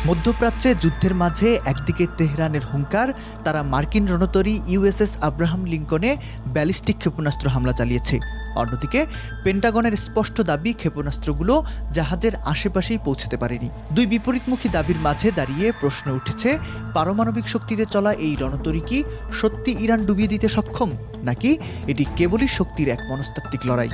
মধ্যপ্রাচ্যে যুদ্ধের মাঝে একদিকে তেহরানের হুঙ্কার, তারা মার্কিন রণতরী ইউএসএস আব্রাহাম লিঙ্কনে ব্যালিস্টিক ক্ষেপণাস্ত্র হামলা চালিয়েছে। অন্যদিকে পেন্টাগনের স্পষ্ট দাবি ক্ষেপণাস্ত্রগুলো জাহাজের আশেপাশেই পৌঁছতে পারেনি। দুই বিপরীতমুখী দাবির মাঝে দাঁড়িয়ে প্রশ্ন উঠেছে, পারমাণবিক শক্তিতে চলা এই রণতরী কি সত্যি ইরান ডুবিয়ে দিতে সক্ষম, নাকি এটি কেবলই শক্তির এক মনস্তাত্ত্বিক লড়াই?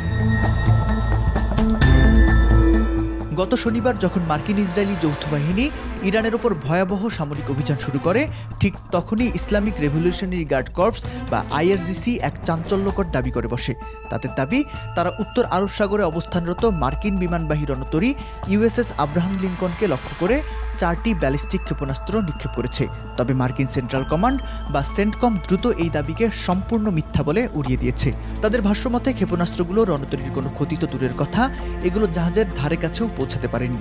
গত শনিবার যখন মার্কিন ইসরায়েলি যৌথ বাহিনী ইরানের ওপর ভয়াবহ সামরিক অভিযান শুরু করে, ঠিক তখনই ইসলামিক রেভলিউশনারি গার্ড কর্পস বা আইআরজিসি এক চাঞ্চল্যকর দাবি করে বসে। তাদের দাবি, তারা উত্তর আরব সাগরে অবস্থানরত মার্কিন বিমানবাহী রণতরী ইউএসএস আব্রাহাম লিঙ্কনকে লক্ষ্য করে 4টি ব্যালিস্টিক ক্ষেপণাস্ত্র নিক্ষেপ করেছে। তবে মার্কিন সেন্ট্রাল কমান্ড বা সেন্টকম দ্রুত এই দাবিকে সম্পূর্ণ মিথ্যা বলে উড়িয়ে দিয়েছে। তাদের ভাষ্যমতে ক্ষেপণাস্ত্রগুলো রণতরীর কোনো ক্ষতি তো দূরের কথা, এগুলো জাহাজের ধারে কাছেও পৌঁছাতে পারেনি।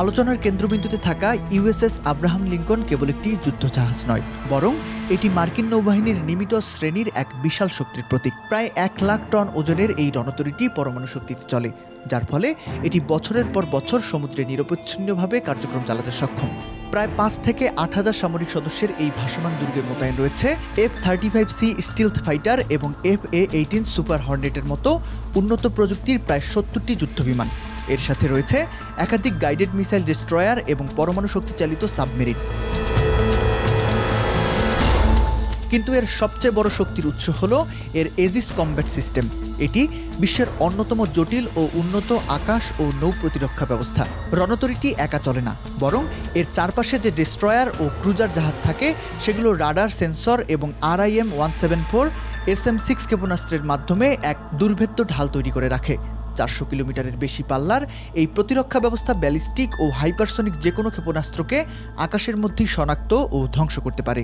আলোচনার কেন্দ্রবিন্দুতে থাকা ইউএসএস আব্রাহাম লিঙ্কন কেবল একটি যুদ্ধজাহাজ নয়, বরং এটি মার্কিন নৌবাহিনীর নিমিটজ শ্রেণীর এক বিশাল শক্তির প্রতীক। প্রায় 1 লাখ টন ওজনের এই রণতরীটি পরমাণু শক্তিতে চলে, যার ফলে এটি বছরের পর বছর সমুদ্রে নিরবচ্ছিন্নভাবে কার্যক্রম চালাতে সক্ষম। প্রায় 5 থেকে 8,000 সামরিক সদস্যের এই ভাসমান দুর্গে মোতায়েন রয়েছে F-35C স্টিলথ ফাইটার এবং F/A-18 সুপার হর্নেটের মতো উন্নত প্রযুক্তির প্রায় 70টি যুদ্ধবিমান। এর সাথে রয়েছে একাধিক গাইডেড মিসাইল ডেস্ট্রয়ার এবং পরমাণু শক্তি চালিত সাবমেরিন। কিন্তু এর সবচেয়ে বড় শক্তির উৎস হল এর এজিস কমব্যাট সিস্টেম। এটি বিশ্বের অন্যতম জটিল ও উন্নত আকাশ ও নৌ প্রতিরক্ষা ব্যবস্থা। রণতরীটি একা চলে না, বরং এর চারপাশে যে ডেস্ট্রয়ার ও ক্রুজার জাহাজ থাকে সেগুলো রাডার, সেন্সর এবং RIM-174 SM-6 ক্ষেপণাস্ত্রের মাধ্যমে এক দুর্ভেদ্য ঢাল তৈরি করে রাখে। 400 কিলোমিটারের বেশি পাল্লার এই প্রতিরক্ষা ব্যবস্থা ব্যালিস্টিক ও হাইপারসনিক যে কোনো ক্ষেপণাস্ত্রকে আকাশের মধ্যেই শনাক্ত ও ধ্বংস করতে পারে।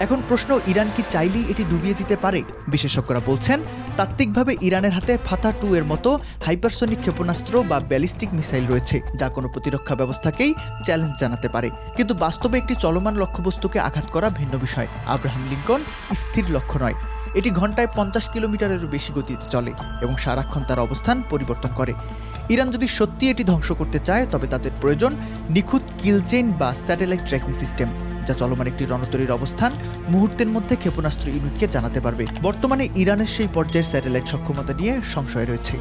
এখন প্রশ্ন, ইরান কি চাইলেই এটি ডুবিয়ে দিতে পারে? বিশেষজ্ঞরা বলছেন, তাত্ত্বিকভাবে ইরানের হাতে ফাতা 2 এর মতো হাইপারসনিক ক্ষেপণাস্ত্র বা ব্যালিস্টিক মিসাইল রয়েছে, যা কোনো প্রতিরক্ষা ব্যবস্থাকেই চ্যালেঞ্জ জানাতে পারে। কিন্তু বাস্তবে একটি চলমান লক্ষ্যবস্তুকে আঘাত করা ভিন্ন বিষয়। আব্রাহাম লিঙ্কন স্থির লক্ষ্য নয়, এটি ঘন্টায় 50 কিলোমিটারেরও বেশি গতিতে চলে এবং সারাক্ষণ তার অবস্থান পরিবর্তন করে। ইরান যদি সত্যি এটি ধ্বংস করতে চায়, তবে তাদের প্রয়োজন নিখুঁত কিল চেইন বা স্যাটেলাইট ট্র্যাকিং সিস্টেম, যা চলমান একটি রণতরীর অবস্থান মুহূর্তের মধ্যে ক্ষেপণাস্ত্র ইউনিটকে জানাতে পারবে। বর্তমানে ইরানের সেই পর্যায়ের স্যাটেলাইট সক্ষমতা নিয়ে সংশয় রয়েছে।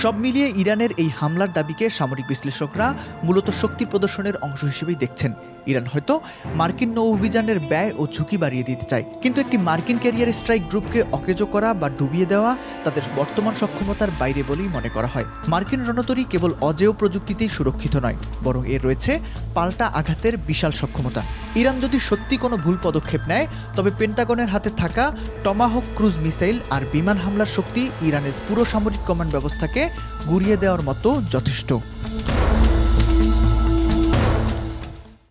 সব মিলিয়ে ইরানের এই হামলার দাবিকে সামরিক বিশ্লেষকরা মূলত শক্তি প্রদর্শনের অংশ হিসেবেই দেখছেন। ইরান হয়তো মার্কিন নৌ অভিযানের ব্যয় ও ঝুঁকি বাড়িয়ে দিতে চায়, কিন্তু একটি মার্কিন ক্যারিয়ার স্ট্রাইক গ্রুপকে অকেজো করা বা ডুবিয়ে দেওয়া তাদের বর্তমান সক্ষমতার বাইরে বলেই মনে করা হয়। মার্কিন রণতরী কেবল অজেয় প্রযুক্তিতেই সুরক্ষিত নয়, বরং এর রয়েছে পাল্টা আঘাতের বিশাল সক্ষমতা। ইরান যদি সত্যি কোনো ভুল পদক্ষেপ নেয়, তবে পেন্টাগনের হাতে থাকা টমাহক ক্রুজ মিসাইল আর বিমান হামলার শক্তি ইরানের পুরো সামরিক কমান্ড ব্যবস্থাকে গুঁড়িয়ে দেওয়ার মতো যথেষ্ট।